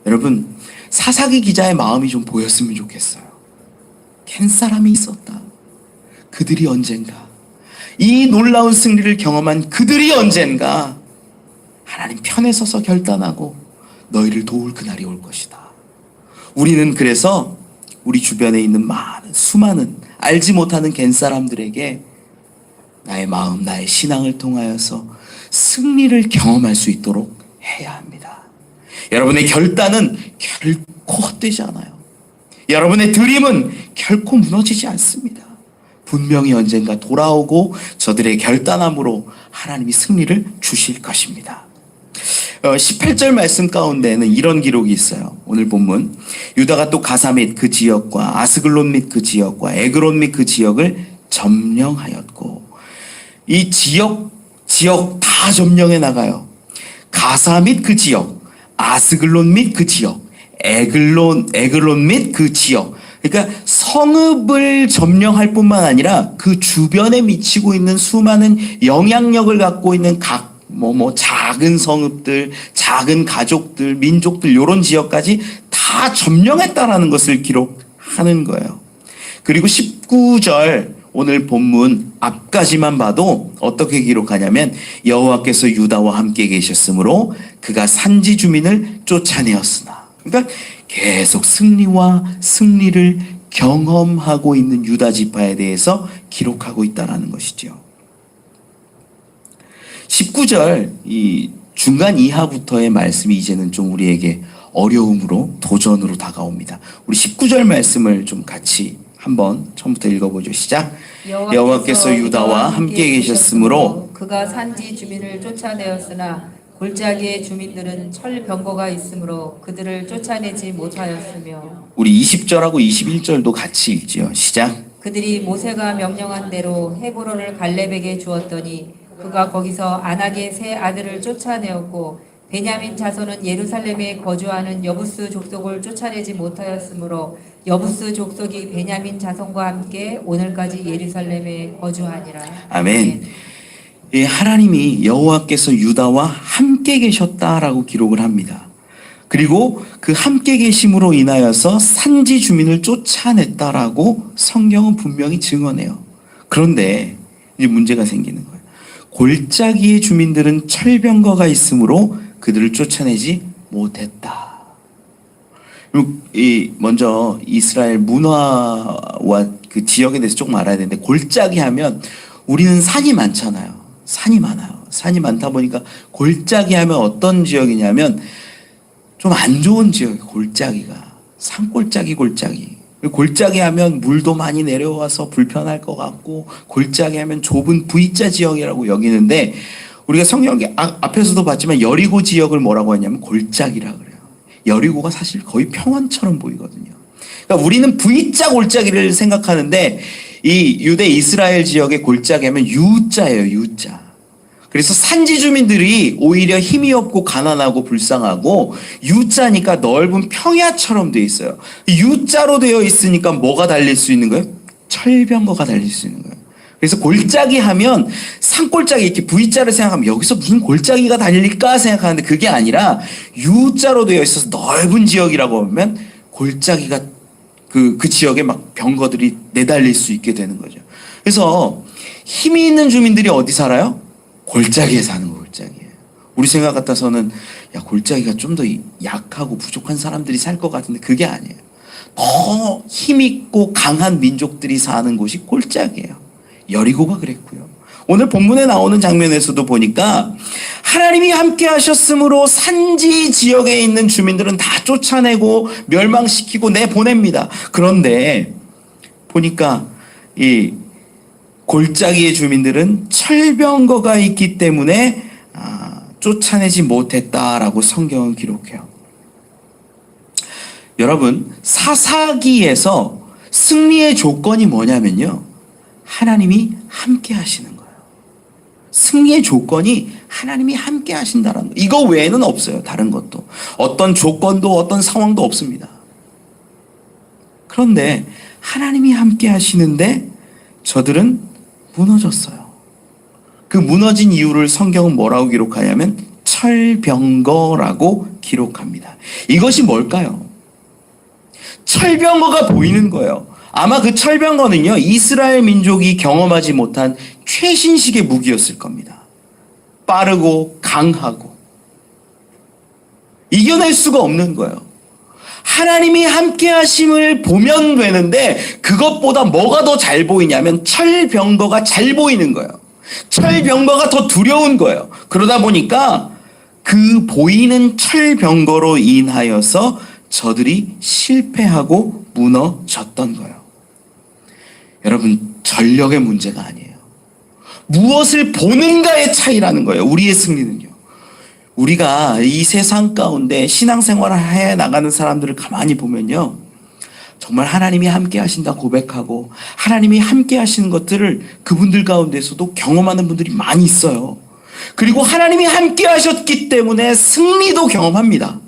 [SPEAKER 1] 여러분, 사사기 기자의 마음이 좀 보였으면 좋겠어요. 캔 사람이 있었다. 그들이 언젠가, 이 놀라운 승리를 경험한 그들이 언젠가 하나님 편에 서서 결단하고 너희를 도울 그날이 올 것이다. 우리는 그래서 우리 주변에 있는 수많은 알지 못하는 갠 사람들에게 나의 마음, 나의 신앙을 통하여서 승리를 경험할 수 있도록 해야 합니다. 여러분의 결단은 결코 헛되지 않아요. 여러분의 드림은 결코 무너지지 않습니다. 분명히 언젠가 돌아오고 저들의 결단함으로 하나님이 승리를 주실 것입니다. 18절 말씀 가운데는 이런 기록이 있어요. 오늘 본문, 유다가 또 가사 및 그 지역과 아스글론 및 그 지역과 에그론 및 그 지역을 점령하였고, 이 지역 다 점령해 나가요. 가사 및 그 지역, 아스글론 및 그 지역, 에글론 및 그 지역. 그러니까 성읍을 점령할 뿐만 아니라 그 주변에 미치고 있는 수많은 영향력을 갖고 있는 각 작은 성읍들, 작은 가족들, 민족들, 이런 지역까지 다 점령했다라는 것을 기록하는 거예요. 그리고 19절 오늘 본문 앞까지만 봐도 어떻게 기록하냐면, 여호와께서 유다와 함께 계셨으므로 그가 산지 주민을 쫓아내었으나. 그러니까 계속 승리와 승리를 경험하고 있는 유다 지파에 대해서 기록하고 있다는 것이죠. 19절 이 중간 이하부터의 말씀이 이제는 좀 우리에게 어려움으로, 도전으로 다가옵니다. 우리 19절 말씀을 좀 같이 한번 처음부터 읽어보죠. 시작. 여호와께서 유다와 함께 계셨으므로
[SPEAKER 2] 그가 산지 주민을 쫓아내었으나 골짜기의 주민들은 철병거가 있으므로 그들을 쫓아내지 못하였으며.
[SPEAKER 1] 우리 20절하고 21절도 같이 읽지요. 시작.
[SPEAKER 2] 그들이 모세가 명령한 대로 헤브론을 갈렙에게 주었더니 그가 거기서 아낙의 세 아들을 쫓아내었고, 베냐민 자손은 예루살렘에 거주하는 여부스 족속을 쫓아내지 못하였으므로 여부스 족속이 베냐민 자손과 함께 오늘까지 예루살렘에 거주하니라.
[SPEAKER 1] 아멘. 예, 하나님이 여호와께서 유다와 함께 계셨다라고 기록을 합니다. 그리고 그 함께 계심으로 인하여서 산지 주민을 쫓아냈다라고 성경은 분명히 증언해요. 그런데 이제 문제가 생기는 거예요. 골짜기의 주민들은 철병거가 있으므로 그들을 쫓아내지 못했다. 먼저 이스라엘 문화와 그 지역에 대해서 조금 알아야 되는데, 골짜기 하면 우리는 산이 많잖아요. 산이 많아요. 산이 많다 보니까 골짜기 하면 어떤 지역이냐면 좀 안 좋은 지역이에요. 골짜기가 산골짜기, 골짜기 하면 물도 많이 내려와서 불편할 것 같고, 골짜기 하면 좁은 V자 지역이라고 여기는데, 우리가 성경 앞에서도 봤지만 여리고 지역을 뭐라고 하냐면 골짜기라고 그래요. 여리고가 사실 거의 평원처럼 보이거든요. 그러니까 우리는 V자 골짜기를 생각하는데, 이 유대 이스라엘 지역의 골짜기 하면 U자예요. U자. 그래서 산지 주민들이 오히려 힘이 없고 가난하고 불쌍하고, U자니까 넓은 평야처럼 되어 있어요. U자로 되어 있으니까 뭐가 달릴 수 있는 거예요? 철병거가 달릴 수 있는 거예요. 그래서 골짜기 하면 산골짜기, 이렇게 V자를 생각하면 여기서 무슨 골짜기가 달릴까 생각하는데, 그게 아니라 U자로 되어 있어서 넓은 지역이라고 하면 골짜기가 그 지역에 막 병거들이 내달릴 수 있게 되는 거죠. 그래서 힘이 있는 주민들이 어디 살아요? 골짜기에 사는 거, 골짜기에. 우리 생각 같아서는 야, 골짜기가 좀 더 약하고 부족한 사람들이 살 것 같은데 그게 아니에요. 더 힘있고 강한 민족들이 사는 곳이 골짜기예요. 여리고가 그랬고요. 오늘 본문에 나오는 장면에서도 보니까 하나님이 함께 하셨으므로 산지 지역에 있는 주민들은 다 쫓아내고 멸망시키고 내보냅니다. 그런데 보니까 이 골짜기의 주민들은 철병거가 있기 때문에 쫓아내지 못했다라고 성경은 기록해요. 여러분, 사사기에서 승리의 조건이 뭐냐면요, 하나님이 함께 하시는 거예요. 승리의 조건이 하나님이 함께 하신다는 거예요. 이거 외에는 없어요. 다른 것도. 어떤 조건도 어떤 상황도 없습니다. 그런데 하나님이 함께 하시는데 저들은 무너졌어요. 그 무너진 이유를 성경은 뭐라고 기록하냐면 철병거라고 기록합니다. 이것이 뭘까요? 철병거가 보이는 거예요. 아마 그 철병거는요, 이스라엘 민족이 경험하지 못한 최신식의 무기였을 겁니다. 빠르고 강하고 이겨낼 수가 없는 거예요. 하나님이 함께 하심을 보면 되는데, 그것보다 뭐가 더 잘 보이냐면 철병거가 잘 보이는 거예요. 철병거가 더 두려운 거예요. 그러다 보니까 그 보이는 철병거로 인하여서 저들이 실패하고 무너졌던 거예요. 여러분, 전력의 문제가 아니에요. 무엇을 보는가의 차이라는 거예요. 우리의 승리는요. 우리가 이 세상 가운데 신앙생활을 해 나가는 사람들을 가만히 보면요, 정말 하나님이 함께 하신다 고백하고 하나님이 함께 하시는 것들을 그분들 가운데서도 경험하는 분들이 많이 있어요. 그리고 하나님이 함께 하셨기 때문에 승리도 경험합니다.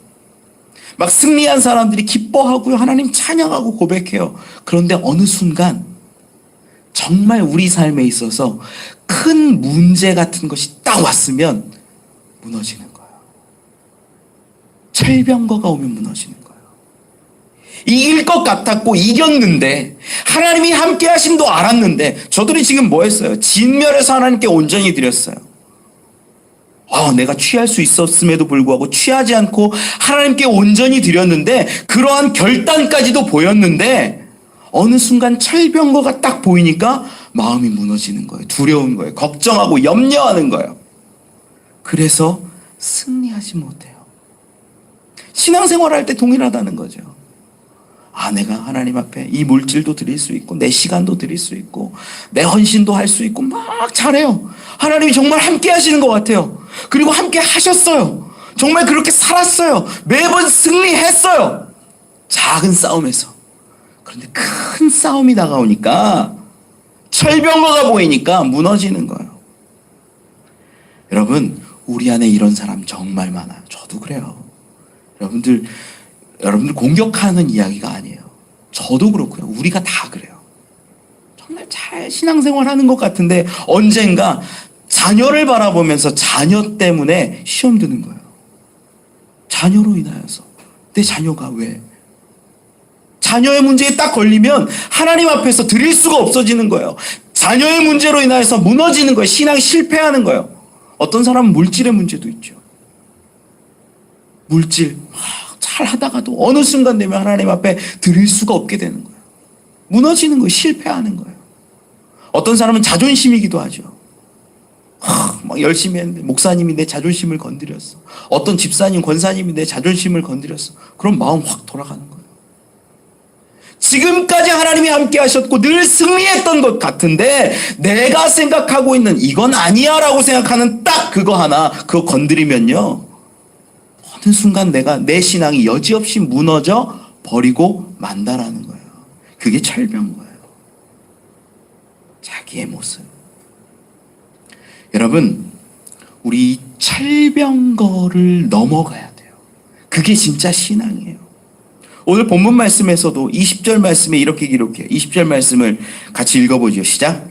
[SPEAKER 1] 막 승리한 사람들이 기뻐하고요, 하나님 찬양하고 고백해요. 그런데 어느 순간 정말 우리 삶에 있어서 큰 문제 같은 것이 딱 왔으면 무너지는 거예요. 철병거가 오면 무너지는 거예요. 이길 것 같았고 이겼는데, 하나님이 함께 하심도 알았는데, 저들이 지금 뭐 했어요? 진멸해서 하나님께 온전히 드렸어요. 내가 취할 수 있었음에도 불구하고 취하지 않고 하나님께 온전히 드렸는데, 그러한 결단까지도 보였는데, 어느 순간 철병거가 딱 보이니까 마음이 무너지는 거예요. 두려운 거예요. 걱정하고 염려하는 거예요. 그래서 승리하지 못해요. 신앙생활 할 때 동일하다는 거죠. 내가 하나님 앞에 이 물질도 드릴 수 있고 내 시간도 드릴 수 있고 내 헌신도 할 수 있고 막 잘해요. 하나님이 정말 함께 하시는 것 같아요. 그리고 함께 하셨어요. 정말 그렇게 살았어요. 매번 승리했어요. 작은 싸움에서. 그런데 큰 싸움이 다가오니까, 철병거가 보이니까 무너지는 거예요. 여러분, 우리 안에 이런 사람 정말 많아요. 저도 그래요. 여러분들 공격하는 이야기가 아니에요. 저도 그렇고요. 우리가 다 그래요. 정말 잘 신앙생활 하는 것 같은데 언젠가 자녀를 바라보면서 자녀 때문에 시험 드는 거예요. 자녀로 인하여서. 내 자녀가 왜? 자녀의 문제에 딱 걸리면 하나님 앞에서 드릴 수가 없어지는 거예요. 자녀의 문제로 인하여서 무너지는 거예요. 신앙이 실패하는 거예요. 어떤 사람은 물질의 문제도 있죠. 물질 잘 하다가도 어느 순간 되면 하나님 앞에 드릴 수가 없게 되는 거예요. 무너지는 거예요. 실패하는 거예요. 어떤 사람은 자존심이기도 하죠. 막 열심히 했는데 목사님이 내 자존심을 건드렸어. 어떤 집사님, 권사님이 내 자존심을 건드렸어. 그럼 마음 확 돌아가는 거예요. 지금까지 하나님이 함께 하셨고 늘 승리했던 것 같은데 내가 생각하고 있는 이건 아니야 라고 생각하는 딱 그거 하나, 그거 건드리면요, 어느 순간 내 신앙이 여지없이 무너져 버리고 만다라는 거예요. 그게 철병 거예요. 자기의 모습. 여러분, 우리 이 철병거를 넘어가야 돼요. 그게 진짜 신앙이에요. 오늘 본문 말씀에서도 20절 말씀에 이렇게 기록해요. 20절 말씀을 같이 읽어보죠. 시작.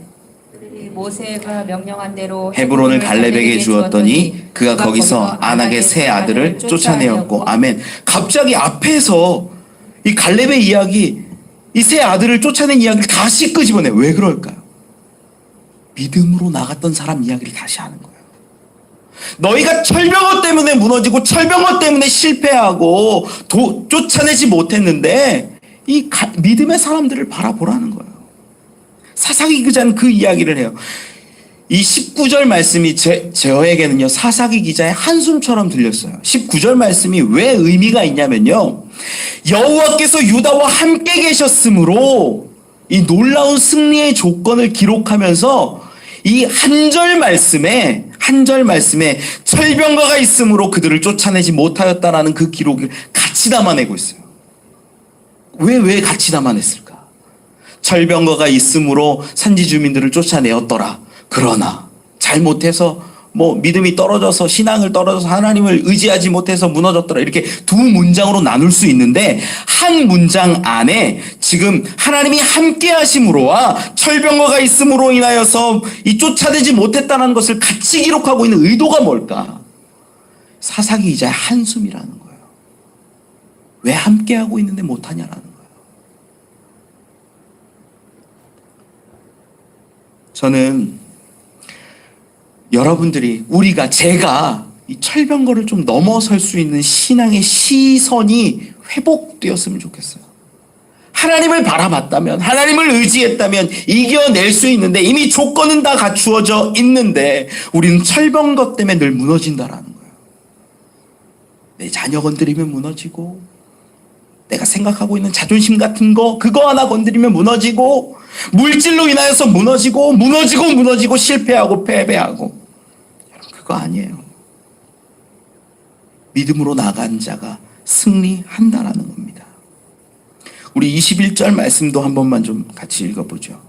[SPEAKER 2] 모세가 명령한 대로
[SPEAKER 1] 헤브론을 갈렙에게 주었더니 그가 거기서 안악의 세 아들을 쫓아내었고. 아멘. 갑자기 앞에서 이 갈렙의 이야기, 이 세 아들을 쫓아낸 이야기를 다시 끄집어내요. 왜 그럴까요? 믿음으로 나갔던 사람 이야기를 다시 하는 거예요. 너희가 철병어 때문에 무너지고 철병어 때문에 실패하고 쫓아내지 못했는데 이 믿음의 사람들을 바라보라는 거예요. 사사기 기자는 그 이야기를 해요. 이 19절 말씀이 저에게는요, 사사기 기자의 한숨처럼 들렸어요. 19절 말씀이 왜 의미가 있냐면요, 여호와께서 유다와 함께 계셨으므로 이 놀라운 승리의 조건을 기록하면서 이 한 절 말씀에 철병거가 있으므로 그들을 쫓아내지 못하였다라는 그 기록을 같이 담아내고 있어요. 왜 같이 담아냈을까? 철병거가 있으므로 산지 주민들을 쫓아내었더라. 그러나 잘못해서 믿음이 떨어져서, 신앙을 떨어져서 하나님을 의지하지 못해서 무너졌더라. 이렇게 두 문장으로 나눌 수 있는데, 한 문장 안에 지금 하나님이 함께 하심으로와 철병거가 있음으로 인하여서 이 쫓아내지 못했다는 것을 같이 기록하고 있는 의도가 뭘까? 사사기 기자의 한숨이라는 거예요. 왜 함께 하고 있는데 못하냐라는 거예요. 저는 여러분들이, 제가 이 철병거를 좀 넘어설 수 있는 신앙의 시선이 회복되었으면 좋겠어요. 하나님을 바라봤다면, 하나님을 의지했다면 이겨낼 수 있는데, 이미 조건은 다 갖추어져 있는데 우리는 철병거 때문에 늘 무너진다라는 거예요. 내 자녀 건드리면 무너지고, 내가 생각하고 있는 자존심 같은 거, 그거 하나 건드리면 무너지고, 물질로 인하여서 무너지고 실패하고 패배하고. 여러분, 그거 아니에요. 믿음으로 나간 자가 승리한다라는 겁니다. 우리 21절 말씀도 한 번만 좀 같이 읽어보죠.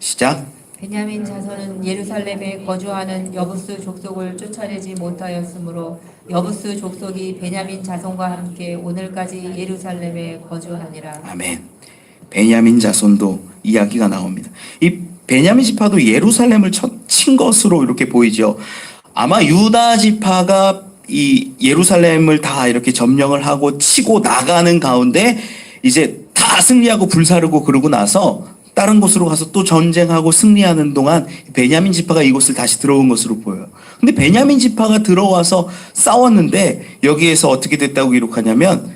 [SPEAKER 1] 시작.
[SPEAKER 2] 베냐민 자손은 예루살렘에 거주하는 여부스 족속을 쫓아내지 못하였으므로 여부스 족속이 베냐민 자손과 함께 오늘까지 예루살렘에 거주하니라.
[SPEAKER 1] 아멘. 베냐민 자손도 이야기가 나옵니다. 이 베냐민 지파도 예루살렘을 친 것으로 이렇게 보이죠. 아마 유다 지파가 이 예루살렘을 다 이렇게 점령을 하고 치고 나가는 가운데 이제 다 승리하고 불사르고 그러고 나서 다른 곳으로 가서 또 전쟁하고 승리하는 동안 베냐민 지파가 이곳을 다시 들어온 것으로 보여요. 근데 베냐민 지파가 들어와서 싸웠는데 여기에서 어떻게 됐다고 기록하냐면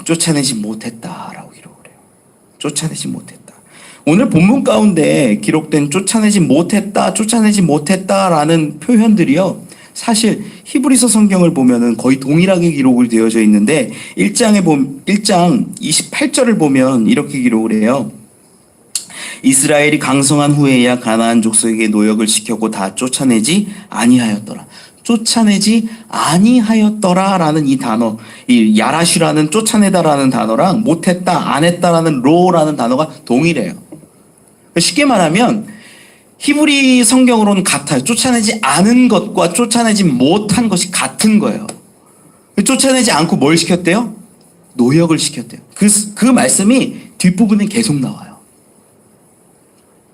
[SPEAKER 1] 쫓아내지 못했다라고 기록을 해요. 쫓아내지 못했다. 오늘 본문 가운데 기록된 쫓아내지 못했다라는 표현들이요, 사실 히브리서 성경을 보면은 거의 동일하게 기록을 되어져 있는데 1장 28절을 보면 이렇게 기록을 해요. 이스라엘이 강성한 후에야 가나안 족속에게 노역을 시켰고 다 쫓아내지 아니하였더라. 쫓아내지 아니하였더라라는 이 단어, 이 야라슈라는 쫓아내다라는 단어랑 못했다, 안 했다라는 로라는 단어가 동일해요. 쉽게 말하면 히브리 성경으로는 같아요. 쫓아내지 않은 것과 쫓아내지 못한 것이 같은 거예요. 쫓아내지 않고 뭘 시켰대요? 노역을 시켰대요. 그 말씀이 뒷부분에 계속 나와요.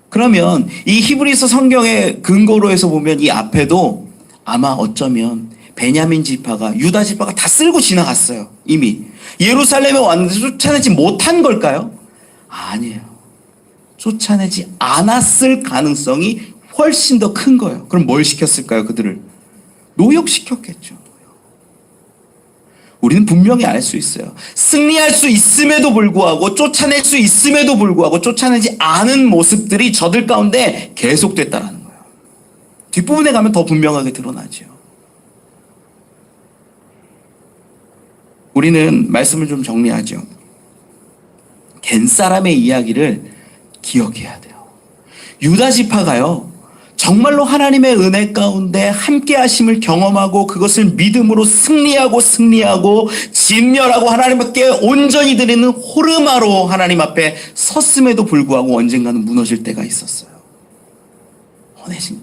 [SPEAKER 1] 그러면 이 히브리서 성경의 근거로 해서 보면 이 앞에도 아마 어쩌면 베냐민 지파가 유다 지파가 다 쓸고 지나갔어요. 이미 예루살렘에 왔는데 쫓아내지 못한 걸까요? 아니에요. 쫓아내지 않았을 가능성이 훨씬 더 큰 거예요. 그럼 뭘 시켰을까요? 그들을 노역시켰겠죠. 우리는 분명히 알 수 있어요. 승리할 수 있음에도 불구하고 쫓아낼 수 있음에도 불구하고 쫓아내지 않은 모습들이 저들 가운데 계속됐다는 거예요. 뒷부분에 가면 더 분명하게 드러나죠. 우리는 말씀을 좀 정리하죠. 겐사람의 이야기를 기억해야 돼요. 유다 지파가요, 정말로 하나님의 은혜 가운데 함께 하심을 경험하고 그것을 믿음으로 승리하고 진멸하고 하나님께 온전히 드리는 호르마로 하나님 앞에 섰음에도 불구하고 언젠가는 무너질 때가 있었어요.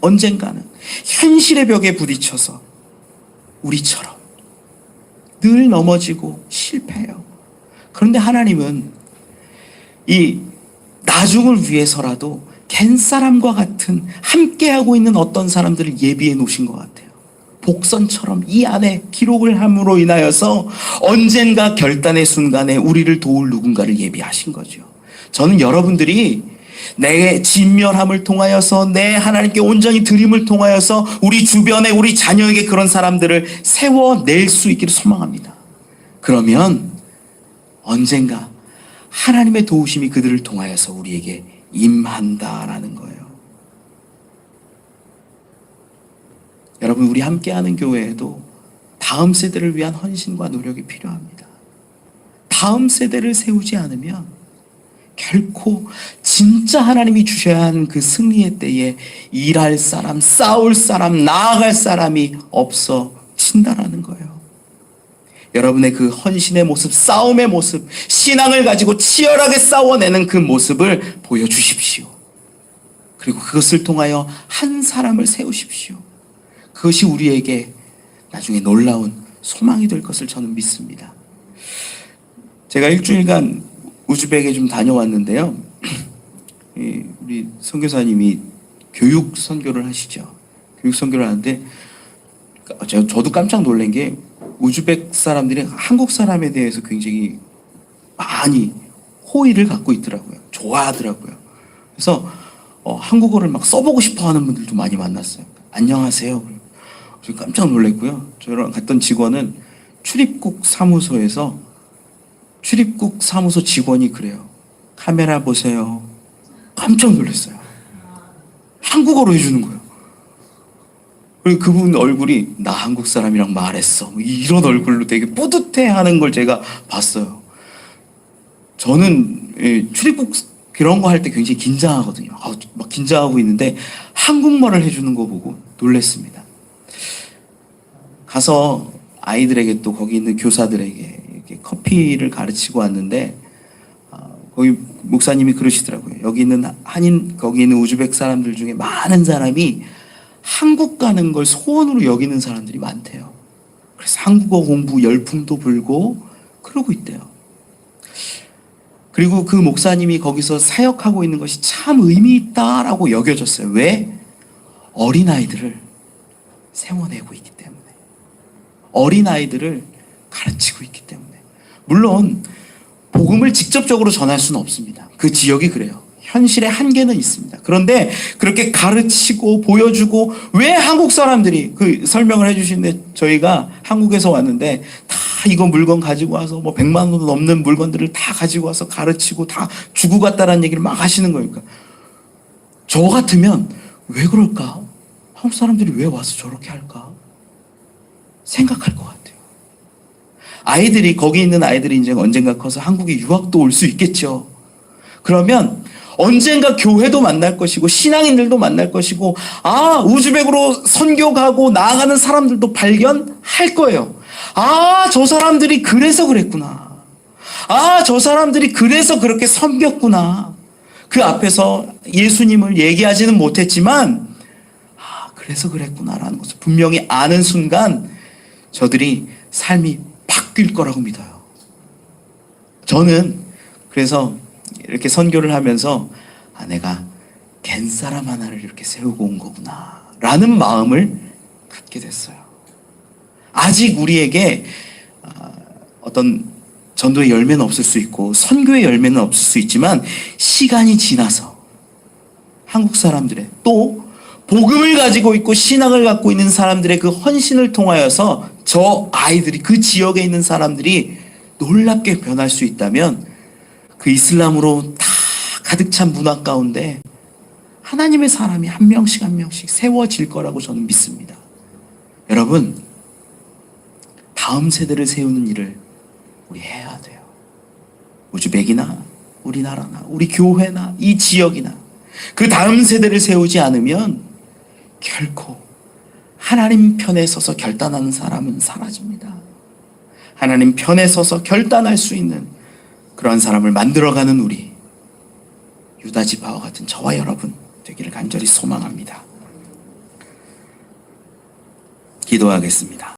[SPEAKER 1] 언젠가는 현실의 벽에 부딪혀서 우리처럼 늘 넘어지고 실패해요. 그런데 하나님은 이 나중을 위해서라도 겐사람과 같은 함께하고 있는 어떤 사람들을 예비해 놓으신 것 같아요. 복선처럼 이 안에 기록을 함으로 인하여서 언젠가 결단의 순간에 우리를 도울 누군가를 예비하신 거죠. 저는 여러분들이 내 진멸함을 통하여서 내 하나님께 온전히 드림을 통하여서 우리 주변에 우리 자녀에게 그런 사람들을 세워낼 수 있기를 소망합니다. 그러면 언젠가 하나님의 도우심이 그들을 통하여서 우리에게 임한다라는 거예요. 여러분, 우리 함께하는 교회에도 다음 세대를 위한 헌신과 노력이 필요합니다. 다음 세대를 세우지 않으면 결코 진짜 하나님이 주셔야 하는 그 승리의 때에 일할 사람, 싸울 사람, 나아갈 사람이 없어진다라는 거예요. 여러분의 그 헌신의 모습, 싸움의 모습, 신앙을 가지고 치열하게 싸워내는 그 모습을 보여주십시오. 그리고 그것을 통하여 한 사람을 세우십시오. 그것이 우리에게 나중에 놀라운 소망이 될 것을 저는 믿습니다. 제가 일주일간 우즈벡에 좀 다녀왔는데요. 우리 선교사님이 교육 선교를 하시죠. 교육 선교를 하는데 저도 깜짝 놀란 게 우즈벡 사람들이 한국 사람에 대해서 굉장히 많이 호의를 갖고 있더라고요. 좋아하더라고요. 그래서 한국어를 막 써보고 싶어 하는 분들도 많이 만났어요. 안녕하세요. 저 깜짝 놀랐고요. 저랑 갔던 직원은 출입국 사무소에서 출입국 사무소 직원이 그래요. 카메라 보세요. 깜짝 놀랐어요. 한국어로 해주는 거예요. 그리고 그분 얼굴이 나 한국 사람이랑 말했어. 이런 얼굴로 되게 뿌듯해하는 걸 제가 봤어요. 저는 출입국 그런 거 할 때 굉장히 긴장하거든요. 막 긴장하고 있는데 한국말을 해주는 거 보고 놀랐습니다. 가서 아이들에게 또 거기 있는 교사들에게 이렇게 커피를 가르치고 왔는데 거기 목사님이 그러시더라고요. 여기 있는 한인, 거기 있는 우즈벡 사람들 중에 많은 사람이 한국 가는 걸 소원으로 여기는 사람들이 많대요. 그래서 한국어 공부 열풍도 불고 그러고 있대요. 그리고 그 목사님이 거기서 사역하고 있는 것이 참 의미 있다라고 여겨졌어요. 왜? 어린아이들을 세워내고 있기 때문에. 어린아이들을 가르치고 있기 때문에. 물론 복음을 직접적으로 전할 수는 없습니다. 그 지역이 그래요. 현실의 한계는 있습니다. 그런데 그렇게 가르치고 보여주고 왜 한국 사람들이 그 설명을 해주시는데 저희가 한국에서 왔는데 다 이거 물건 가지고 와서 뭐 100만 원 넘는 물건들을 다 가지고 와서 가르치고 다 주고 갔다라는 얘기를 막 하시는 거니까 저 같으면 왜 그럴까? 한국 사람들이 왜 와서 저렇게 할까? 생각할 것 같아요. 아이들이 거기 있는 아이들이 이제 언젠가 커서 한국에 유학도 올 수 있겠죠. 그러면 언젠가 교회도 만날 것이고 신앙인들도 만날 것이고 우즈벡으로 선교 가고 나아가는 사람들도 발견할 거예요. 저 사람들이 그래서 그랬구나. 저 사람들이 그래서 그렇게 섬겼구나. 그 앞에서 예수님을 얘기하지는 못했지만 그래서 그랬구나라는 것을 분명히 아는 순간 저들이 삶이 바뀔 거라고 믿어요. 저는 그래서 이렇게 선교를 하면서 내가 갠사람 하나를 이렇게 세우고 온 거구나 라는 마음을 갖게 됐어요. 아직 우리에게 어떤 전도의 열매는 없을 수 있고 선교의 열매는 없을 수 있지만 시간이 지나서 한국 사람들의 또 복음을 가지고 있고 신앙을 갖고 있는 사람들의 그 헌신을 통하여서 저 아이들이 그 지역에 있는 사람들이 놀랍게 변할 수 있다면 그 이슬람으로 다 가득 찬 문화 가운데 하나님의 사람이 한 명씩 한 명씩 세워질 거라고 저는 믿습니다. 여러분, 다음 세대를 세우는 일을 우리 해야 돼요. 우즈벡이나 우리나라나 우리 교회나 이 지역이나 그 다음 세대를 세우지 않으면 결코 하나님 편에 서서 결단하는 사람은 사라집니다. 하나님 편에 서서 결단할 수 있는 그러한 사람을 만들어가는 우리 유다 지파와 같은 저와 여러분 되기를 간절히 소망합니다. 기도하겠습니다.